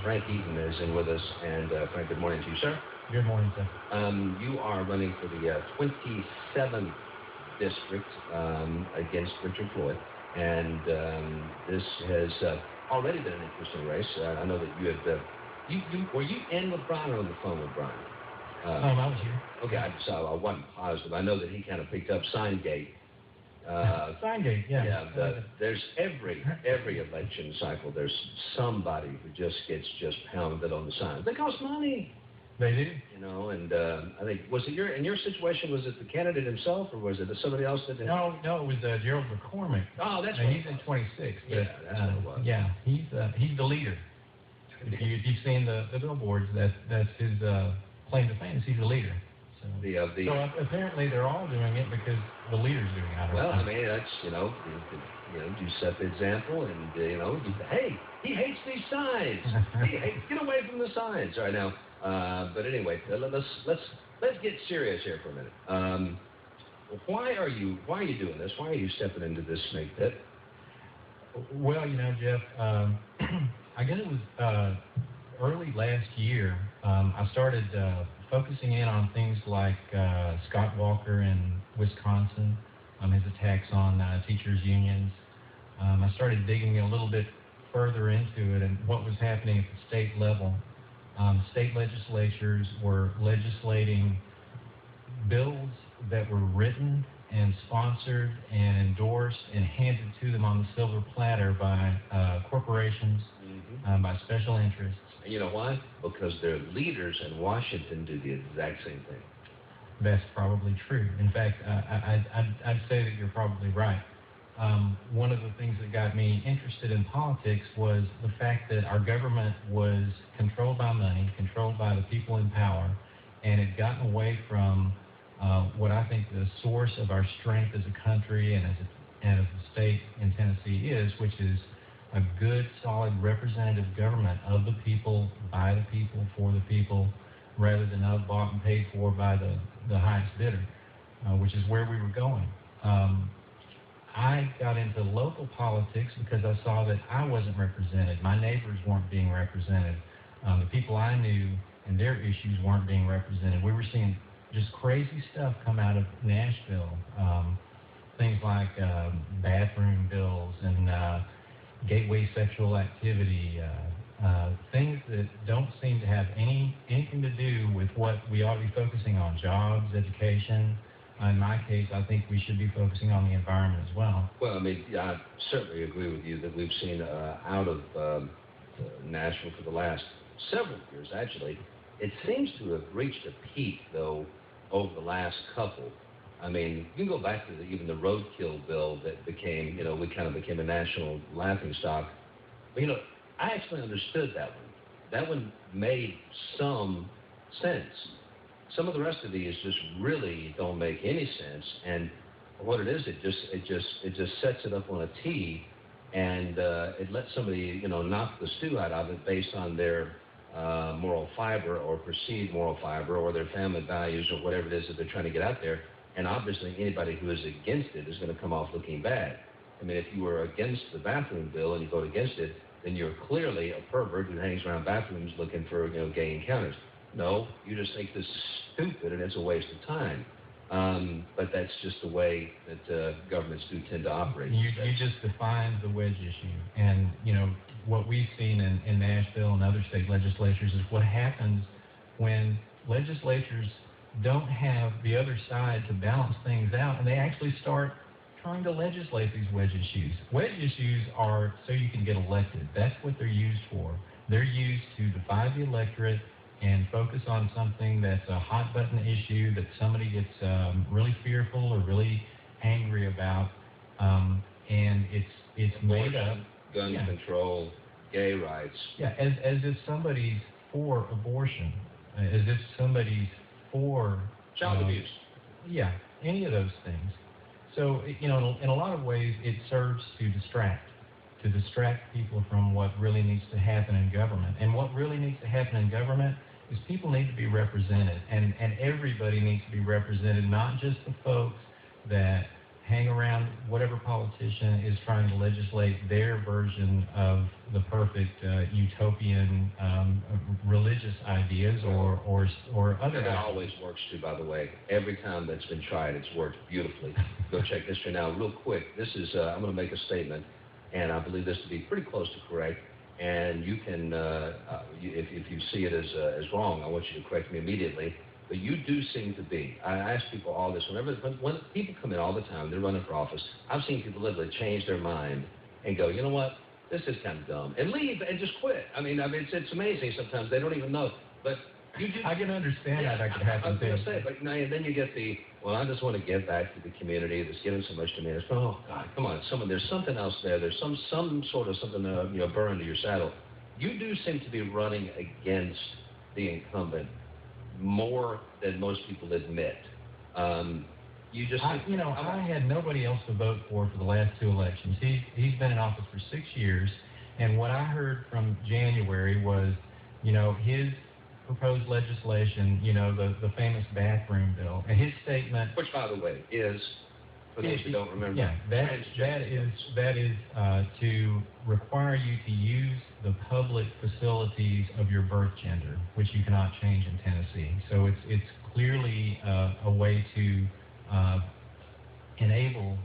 Frank Eaton is in with us, and Frank, good morning to you, sir. Good morning, sir. You are running for the 27th district against Richard Floyd, and this has already been an interesting race. I know that you had, were you in with Brian or on the phone with Brian? I was here. Okay, I wasn't positive. I know that he kind of picked up Signgate. Signgate, yeah. Yeah, there's every election cycle, there's somebody who just gets pounded on the signs. They cost money. They do. You know, and I think, was it in your situation, was it the candidate himself, or was it somebody else that did? No, it was Gerald McCormick. Oh, that's right. He's in 26. Yeah, that's what it was. Yeah, he's the leader. If you've seen the billboards, that's his claim to fame, is he's the leader. So, so apparently they're all doing it because the leader's doing it. Well, I mean, that's, you set the example, and, hey, he hates these signs. Get away from the signs. All right, now, but anyway, let's get serious here for a minute. Why are you doing this? Why are you stepping into this snake pit? Well, Jeff, I guess it was early last year. I started focusing in on things like Scott Walker in Wisconsin, his attacks on teachers' unions. I started digging a little bit further into it and what was happening at the state level. State legislatures were legislating bills that were written and sponsored and endorsed and handed to them on the silver platter by corporations, by special interests. And you know why? Because their leaders in Washington do the exact same thing. That's probably true. In fact, I'd say that you're probably right. One of the things that got me interested in politics was the fact that our government was controlled by money, controlled by the people in power, and had gotten away from what I think the source of our strength as a country and as a state in Tennessee is, which is a good, solid, representative government of the people, by the people, for the people, rather than bought and paid for by the highest bidder, which is where we were going. I got into local politics because I saw that I wasn't represented. My neighbors weren't being represented. The people I knew and their issues weren't being represented. We were seeing just crazy stuff come out of Nashville. Things like bathroom bills and gateway sexual activity, things that don't seem to have anything to do with what we ought to be focusing on, jobs, education. In my case, I think we should be focusing on the environment as well. Well, I mean, I certainly agree with you that we've seen out of Nashville for the last several years, actually. It seems to have reached a peak, though, over the last couple. I mean, you can go back to even the roadkill bill that became, we kind of became a national laughingstock. But, I actually understood that one. That one made some sense. Some of the rest of these just really don't make any sense. And what it is, it just sets it up on a tee, and it lets somebody, knock the stew out of it based on their moral fiber or perceived moral fiber or their family values or whatever it is that they're trying to get out there. And obviously anybody who is against it is going to come off looking bad. I mean, if you were against the bathroom bill and you vote against it, then you're clearly a pervert who hangs around bathrooms looking for, gay encounters. No, you just think this is stupid and it's a waste of time. But that's just the way that governments do tend to operate. You just defined the wedge issue. And, what we've seen in Nashville and other state legislatures is what happens when legislatures don't have the other side to balance things out, and they actually start trying to legislate these wedge issues. Wedge issues are so you can get elected. That's what they're used for. They're used to divide the electorate and focus on something that's a hot button issue that somebody gets really fearful or really angry about, and it's made up. Gun control, gay rights. Yeah, as if somebody's for abortion, as if somebody's for child abuse. Yeah, any of those things. So, in a lot of ways, it serves to distract people from what really needs to happen in government. And what really needs to happen in government is people need to be represented, and everybody needs to be represented, not just the folks that hang around whatever politician is trying to legislate their version of the perfect utopian religious ideas or other. That always works too, by the way. Every time that's been tried, it's worked beautifully. Go check history now, real quick. This is I'm going to make a statement, and I believe this to be pretty close to correct. And you can, if you see it as wrong, I want you to correct me immediately. But you do seem to be. I ask people all this. When people come in all the time, they're running for office. I've seen people literally change their mind and go, you know what, this is kind of dumb, and leave and just quit. I mean, it's amazing sometimes. They don't even know. But you do. I can understand how that could happen. I was going to say, but then you get the, well, I just want to give back to the community that's given so much to me. It's, oh, God, come on. There's something else there. There's some sort of something burn to your saddle. You do seem to be running against the incumbent more than most people admit. I had nobody else to vote for the last 2 elections. He's been in office for 6 years, and what I heard from January was, his proposed legislation, the famous bathroom bill, and his statement, which, by the way, is, for those who don't remember, that is to require you to use the public facilities of your birth gender, which you cannot change in Tennessee. So it's clearly a way to enable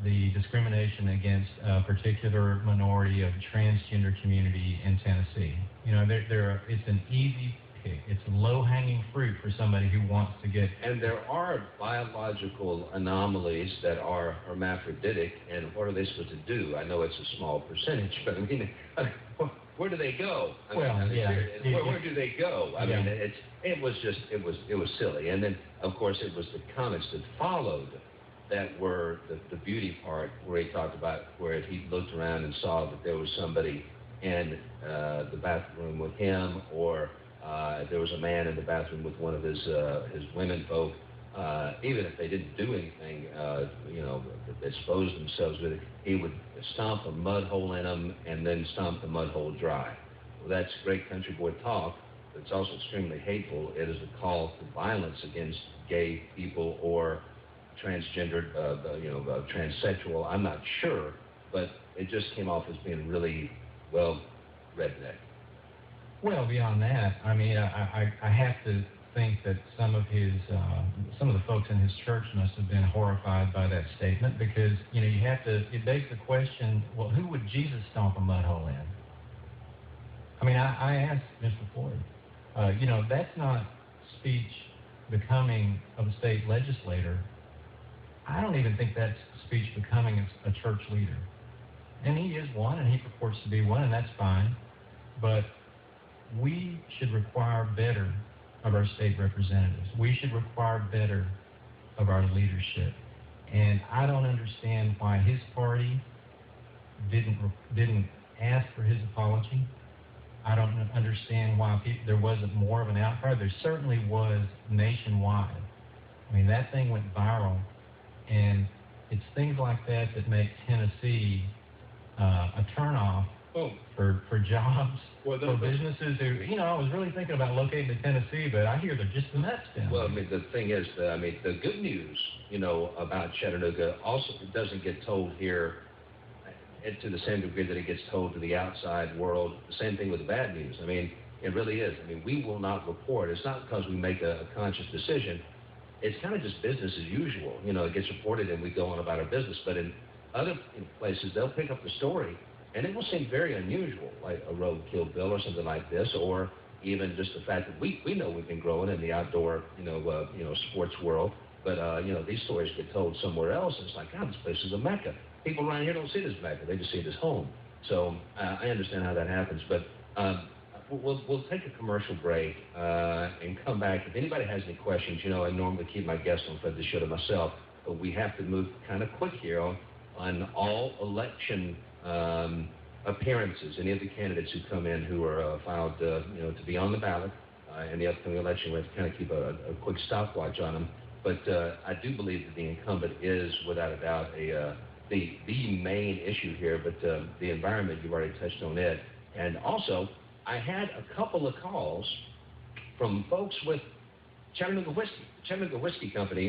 the discrimination against a particular minority of transgender community in Tennessee. It's an easy pick. It's low-hanging fruit for somebody who wants to get. And there are biological anomalies that are hermaphroditic, and what are they supposed to do? I know it's a small percentage, but I mean, where do they go? Where do they go? I mean, it was silly. And then, of course, it was the comments that followed that were the beauty part, where he talked about where he looked around and saw that there was somebody in the bathroom with him, or there was a man in the bathroom with one of his women folk. Even if they didn't do anything, that exposed themselves with it, he would stomp a mud hole in them and then stomp the mud hole dry. Well, that's great country boy talk. But it's also extremely hateful. It is a call to violence against gay people or transgendered, transsexual. I'm not sure, but it just came off as being really, redneck. Well, beyond that, I mean, I have to think that some of the folks in his church must have been horrified by that statement, because it begs the question, well, who would Jesus stomp a mud hole in? I mean, I asked Mr. Floyd, that's not speech becoming of a state legislator. I don't even think that's speech becoming a church leader. And he is one, and he purports to be one, and that's fine. But we should require better of our state representatives. We should require better of our leadership. And I don't understand why his party didn't ask for his apology. I don't understand why there wasn't more of an outcry. There certainly was nationwide. I mean, that thing went viral, and it's things like that that make Tennessee a turnoff for jobs, for businesses who, I was really thinking about locating in Tennessee, but I hear they're just nuts down. Well, I mean, the thing is, the good news, about Chattanooga also doesn't get told here to the same degree that it gets told to the outside world. The same thing with the bad news. I mean, it really is. I mean, we will not report. It's not because we make a conscious decision. It's kind of just business as usual. It gets reported and we go on about our business. But in other places, they'll pick up the story, and it will seem very unusual, like a roadkill bill or something like this, or even just the fact that we know we've been growing in the outdoor, sports world. But, these stories get told somewhere else, and it's like, God, this place is a mecca. People around here don't see it as mecca. They just see it as home. So I understand how that happens. But we'll take a commercial break and come back. If anybody has any questions, I normally keep my guests on for the show to myself, but we have to move kind of quick here on all election appearances. Any of the candidates who come in who are filed, to be on the ballot in the upcoming election, we have to kind of keep a quick stopwatch on them. But I do believe that the incumbent is, without a doubt, the main issue here. But the environment, you've already touched on it. And also, I had a couple of calls from folks with Chattanooga Whiskey. Chattanooga Whiskey Company,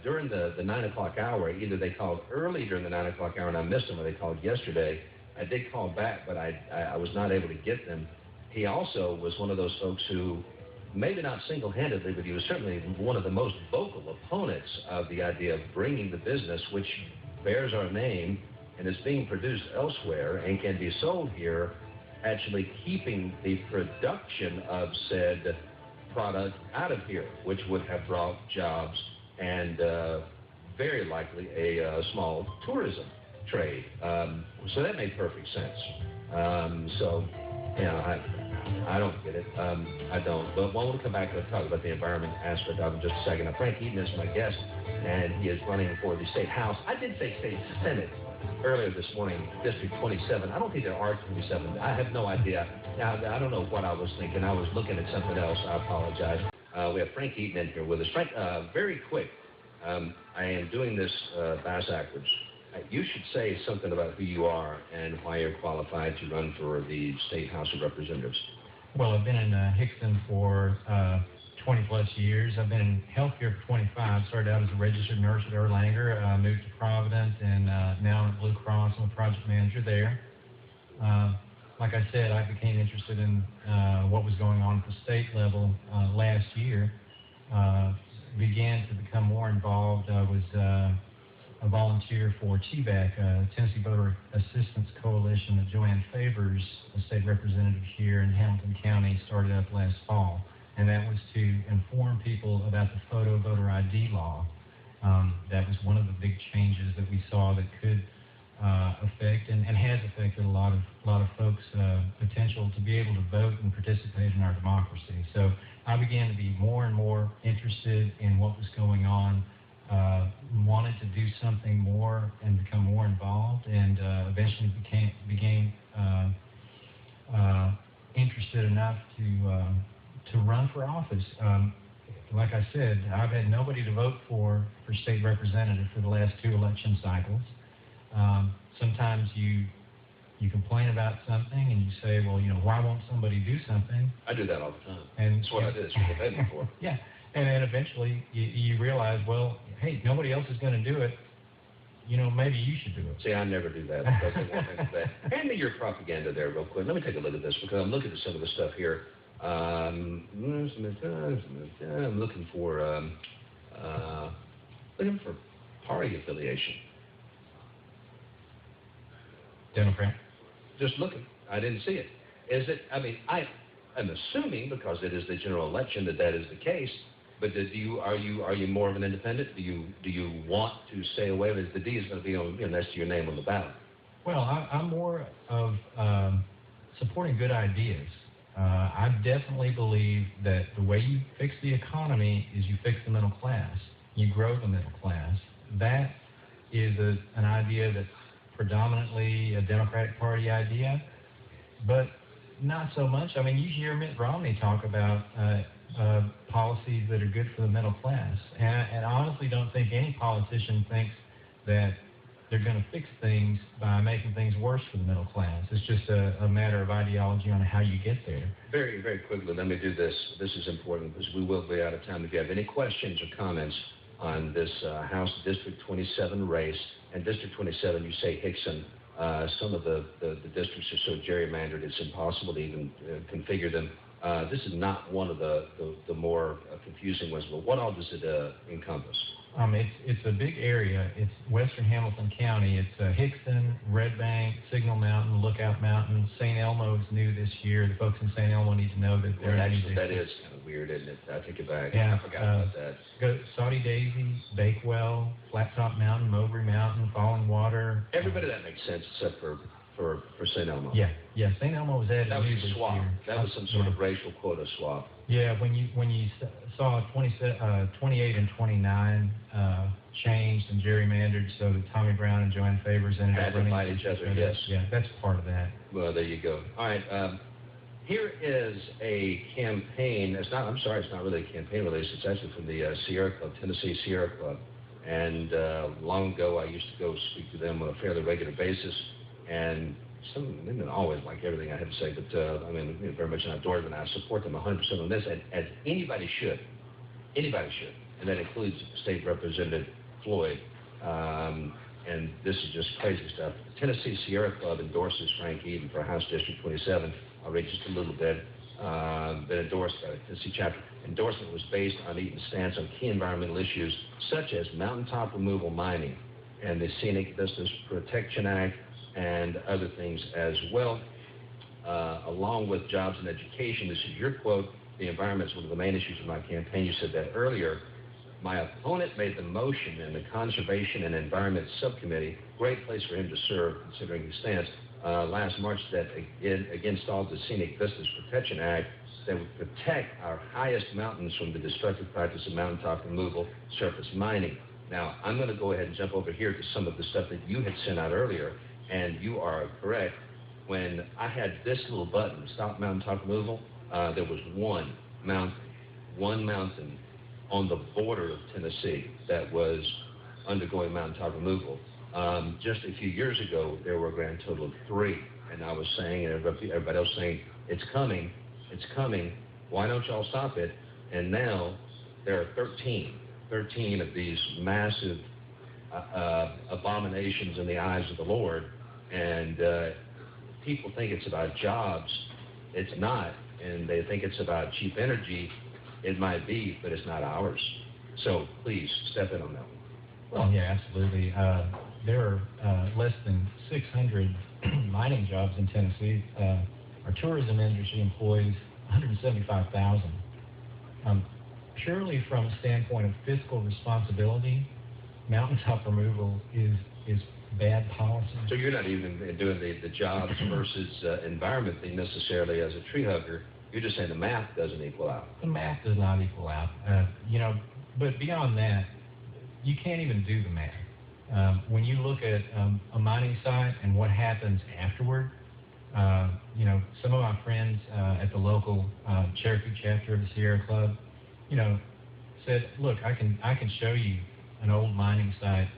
during the 9 o'clock hour, either they called early during the 9 o'clock hour and I missed them, or they called yesterday. I did call back, but I was not able to get them. He also was one of those folks who, maybe not single-handedly, but he was certainly one of the most vocal opponents of the idea of bringing the business, which bears our name and is being produced elsewhere and can be sold here, actually keeping the production of said product out of here, which would have brought jobs and very likely a small tourism trade. So that made perfect sense. So, you know, I don't get it. I don't. But I want to come back and talk about the environment aspect of it in just a second. Now, Frank Eaton is my guest, and he is running for the state house. I did say state senate earlier this morning, District 27. I don't think there are 27. I have no idea. Now, I don't know what I was thinking. I was looking at something else. I apologize. We have Frank Eaton in here with us. Frank, very quick. I am doing this backwards. You should say something about who you are and why you're qualified to run for the State House of Representatives. Well, I've been in Hickston for 20-plus years. I've been in healthcare for 25. Started out as a registered nurse at Erlanger, moved to Providence, and now at Blue Cross. I'm a project manager there. Like I said, I became interested in what was going on at the state level last year. Began to become more involved. I was a volunteer for TVAC, Tennessee Voter Assistance Coalition that Joanne Favors, a state representative here in Hamilton County, started up last fall. And that was to inform people about the photo voter ID law. That was one of the big changes that we saw that could affect and has affected a lot of folks' potential to be able to vote and participate in our democracy. So I began to be more and more interested in what was going on. Wanted to do something more and become more involved, and eventually became interested enough to run for office. Like I said, I've had nobody to vote for state representative for the last 2 election cycles. Sometimes you complain about something and you say, well, you know, why won't somebody do something? I do that all the time. And that's what I did. That's what I did before. Yeah. And then eventually you realize, well, hey, nobody else is going to do it. You know, maybe you should do it. See, I never do that. Hand me your propaganda there real quick. Let me take a look at this because I'm looking at some of the stuff here. I'm looking for party affiliation. Democrat? Just looking. I didn't see it. Is it? I mean, I'm assuming because it is the general election that is the case. But are you more of an independent? Do you want to stay away? The D is going to be on next to your name on the ballot. Well, I'm more of supporting good ideas. I definitely believe that the way you fix the economy is you fix the middle class. You grow the middle class. That is an idea that's predominantly a Democratic Party idea, but not so much. I mean, you hear Mitt Romney talk about policies that are good for the middle class. And I honestly don't think any politician thinks that they're going to fix things by making things worse for the middle class. It's just a matter of ideology on how you get there. Very, very quickly, let me do this. This is important because we will be out of time. If you have any questions or comments on this House District 27 race, and District 27, you say Hickson, some of the districts are so gerrymandered it's impossible to even configure them. This is not one of the more confusing ones, but what all does it encompass? It's a big area. It's western Hamilton County. It's Hickson, Red Bank, Signal Mountain, Lookout Mountain. St. Elmo is new this year. The folks in St. Elmo need to know that they're actually, that is kind of weird, isn't it? I take it back. Yeah, I forgot about that. Go Saudi Daisy, Bakewell, Flattop Mountain, Mowbray Mountain, Falling Water. Everybody that makes sense except for St. Elmo. Yeah. St. Elmo was added. That was a swap. That was some sort of racial quota swap. Yeah, when you saw 28 and 29 changed and gerrymandered so that Tommy Brown and Joanne Favors ended up running. Had to fight each other, yes. Yeah, that's part of that. Well, there you go. All right. Here is a campaign. It's not really a campaign release. It's actually from the Sierra Club, Tennessee Sierra Club. And long ago, I used to go speak to them on a fairly regular basis. And they didn't always like everything I had to say, but I mean, very much an outdoorsman. I support them 100% on this, as anybody should. Anybody should, and that includes State Representative Floyd. And this is just crazy stuff. The Tennessee Sierra Club endorses Frank Eaton for House District 27. I'll read just a little bit. Been endorsed by the Tennessee chapter. Endorsement was based on Eaton's stance on key environmental issues such as mountaintop removal mining and the Scenic Vistas Protection Act and other things as well, along with jobs and education. This is your quote. The environment is one of the main issues of my campaign. You said that earlier. My opponent made the motion in the Conservation and Environment Subcommittee, great place for him to serve considering his stance, last March that again stalled the Scenic Vistas Protection Act that would protect our highest mountains from the destructive practice of mountaintop removal, surface mining. Now, I'm going to go ahead and jump over here to some of the stuff that you had sent out earlier, and you are correct. When I had this little button, Stop Mountaintop Removal, there was one mountain on the border of Tennessee that was undergoing mountaintop removal. Just a few years ago, there were a grand total of 3, and I was saying, and everybody else saying, it's coming, why don't y'all stop it? And now there are 13 of these massive abominations in the eyes of the Lord, and people think it's about jobs. It's not, and they think it's about cheap energy. It might be, but it's not ours. So please step in on that one. Well, yeah, absolutely. There are less than 600 mining jobs in Tennessee. Our tourism industry employs 175,000. Purely from a standpoint of fiscal responsibility, mountaintop removal is bad policy. So you're not even doing the jobs versus environment thing necessarily as a tree hugger. You're just saying the math doesn't equal out. The math does not equal out. But beyond that, you can't even do the math. When you look at a mining site and what happens afterward, some of my friends at the local Cherokee chapter of the Sierra Club, said, look, I can show you an old mining site,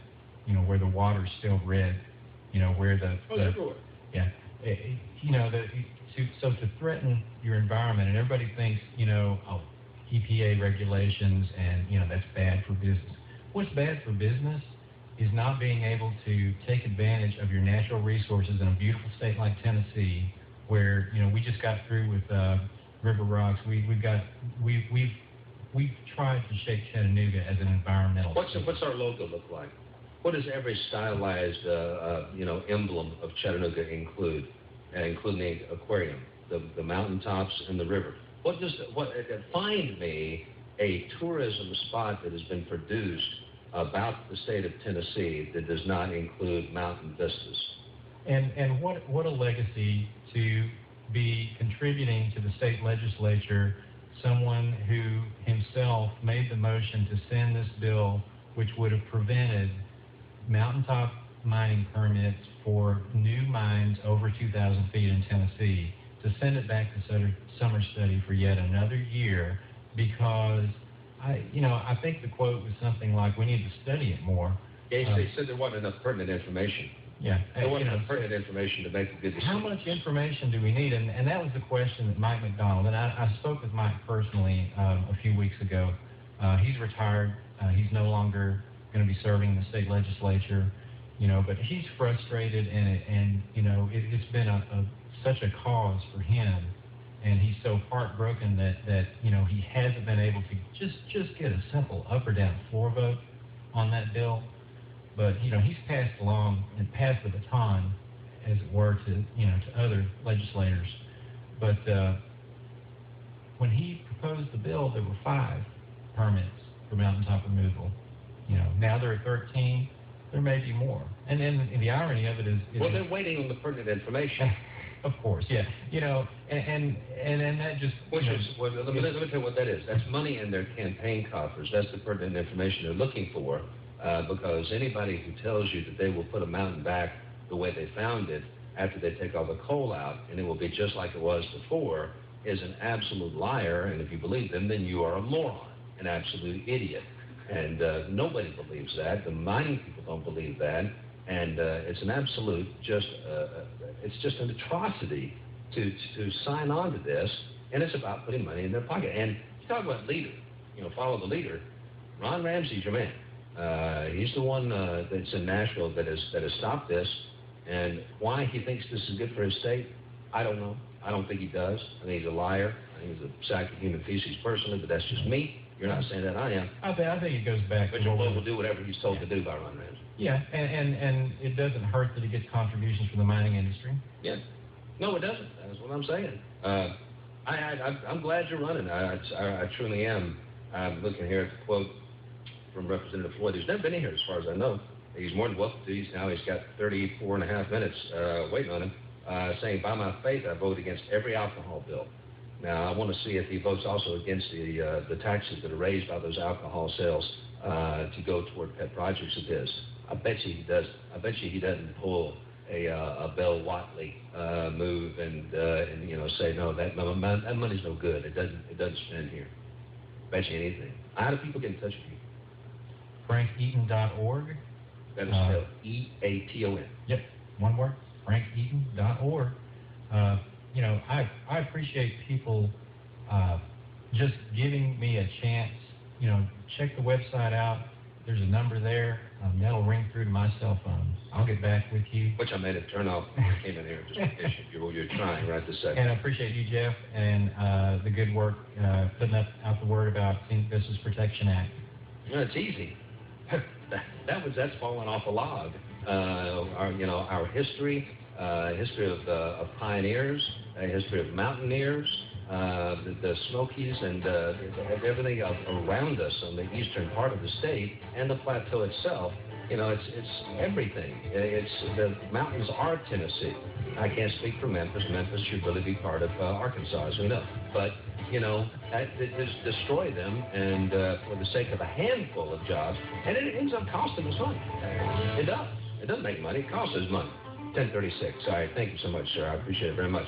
where the water's still red, where everywhere. Yeah, so to threaten your environment, and everybody thinks, EPA regulations and, that's bad for business. What's bad for business is not being able to take advantage of your natural resources in a beautiful state like Tennessee, where, we just got through with River Rocks. We've tried to shape Chattanooga as an environmental state. What's our logo look like? What does every stylized, emblem of Chattanooga include? Including the aquarium, the mountaintops, and the river. Find me a tourism spot that has been produced about the state of Tennessee that does not include mountain vistas. And what a legacy to be contributing to the state legislature, someone who himself made the motion to send this bill, which would have prevented mountaintop mining permits for new mines over 2,000 feet in Tennessee, to send it back to summer study for yet another year, because I think the quote was something like, we need to study it more. Yeah, they said there wasn't enough pertinent information. Yeah. There wasn't enough pertinent information to make a good decision. How much information do we need? And that was the question that Mike McDonald, and I spoke with Mike personally a few weeks ago. He's retired. He's no longer going to be serving in the state legislature. But he's frustrated, and it's been such a cause for him, and he's so heartbroken that he hasn't been able to just get a simple up or down floor vote on that bill. But he's passed along and passed the baton, as it were, to other legislators. But when he proposed the bill, there were 5 permits for mountaintop removal. Now there are 13. There may be more. And then the irony of it is... Well, they're waiting on the pertinent information. Of course, yeah. And that just... Let me tell you what that is. That's money in their campaign coffers. That's the pertinent information they're looking for, because anybody who tells you that they will put a mountain back the way they found it after they take all the coal out, and it will be just like it was before, is an absolute liar. And if you believe them, then you are a moron, an absolute idiot. And nobody believes that. The mining people don't believe that. And it's an absolute, it's just an atrocity to sign on to this. And it's about putting money in their pocket. And you talk about leader. follow the leader. Ron Ramsey's your man. He's the one that's in Nashville that has stopped this. And why he thinks this is good for his state, I don't know. I don't think he does. I think he's a liar. I think he's a sack of human feces personally, but that's just me. You're not saying that, I am. I think it goes back but to... But Floyd will do whatever he's told to do by Ron Ramsey. Yeah, and it doesn't hurt that he gets contributions from the mining industry. Yeah. No, it doesn't. That's what I'm saying. I'm glad you're running. I truly am. I'm looking here at the quote from Representative Floyd, who's never been in here as far as I know. He's more than welcome to. He's got 34 and a half minutes waiting on him, saying, by my faith, I vote against every alcohol bill. Now, I want to see if he votes also against the taxes that are raised by those alcohol sales to go toward pet projects of his. I bet you he does. I bet you he doesn't pull a Bell Watley move and say, no, that money's no good. It doesn't spend here. Bet you anything. How do people get in touch with you? FrankEaton.org. That is spelled E-A-T-O-N. Yep, one word. FrankEaton.org. I appreciate people just giving me a chance. Check the website out. There's a number there. That'll ring through to my cell phone. I'll get back with you. Which I made it turn off when I came in here, just in case you're trying right this second. And I appreciate you, Jeff, and the good work putting out the word about Scenic Vistas Protection Act. It's easy. That's fallen off a log. Our history, history of pioneers, history of mountaineers, the Smokies, and everything around us on the eastern part of the state and the plateau itself. It's everything. The mountains are Tennessee. I can't speak for Memphis. Memphis should really be part of Arkansas, as we know. But just destroy them, and for the sake of a handful of jobs, and it ends up costing us money. It does. It doesn't make money. It costs us money. 1036. All right. Thank you so much, sir. I appreciate it very much.